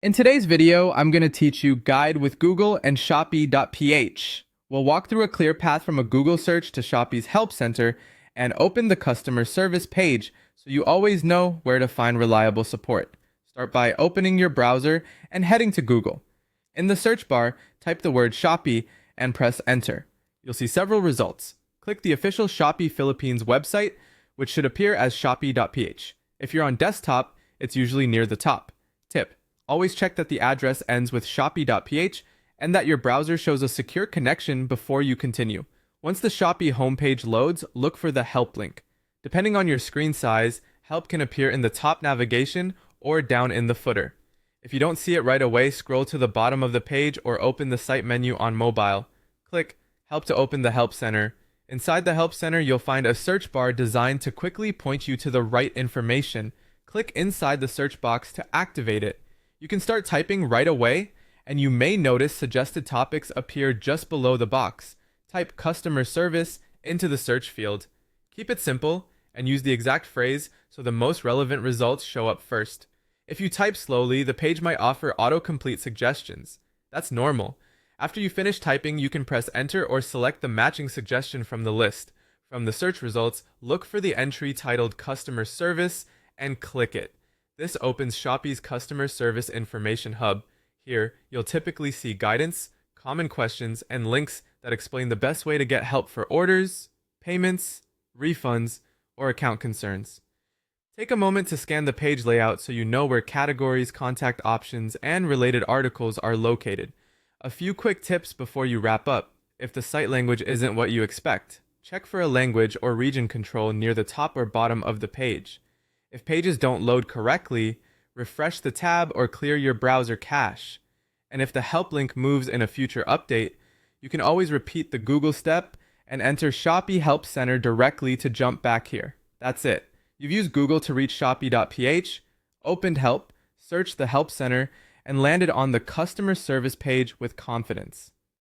In today's video, I'm going to teach you Guide with Google and Shopee.ph. We'll walk through a clear path from a Google search to Shopee's Help Center and open the customer service page so you always know where to find reliable support. Start by opening your browser and heading to Google. In the search bar, type the word Shopee and press enter. You'll see several results. Click the official Shopee Philippines website, which should appear as Shopee.ph. If you're on desktop, it's usually near the top. Tip: always check that the address ends with Shopee.ph and that your browser shows a secure connection before you continue. Once the Shopee homepage loads, look for the Help link. Depending on your screen size, Help can appear in the top navigation or down in the footer. If you don't see it right away, scroll to the bottom of the page or open the site menu on mobile. Click Help to open the Help Center. Inside the Help Center, you'll find a search bar designed to quickly point you to the right information. Click inside the search box to activate it. You can start typing right away, and you may notice suggested topics appear just below the box. Type customer service into the search field. Keep it simple and use the exact phrase so the most relevant results show up first. If you type slowly, the page might offer autocomplete suggestions. That's normal. After you finish typing, you can press enter or select the matching suggestion from the list. From the search results, look for the entry titled customer service and click it. This opens Shopee's Customer Service Information Hub. Here, you'll typically see guidance, common questions, and links that explain the best way to get help for orders, payments, refunds, or account concerns. Take a moment to scan the page layout so you know where categories, contact options, and related articles are located. A few quick tips before you wrap up. If the site language isn't what you expect, check for a language or region control near the top or bottom of the page. If pages don't load correctly, refresh the tab or clear your browser cache. And if the help link moves in a future update, you can always repeat the Google step and enter Shopee Help Center directly to jump back here. That's it. You've used Google to reach Shopee.ph, opened Help, searched the Help Center, and landed on the customer service page with confidence.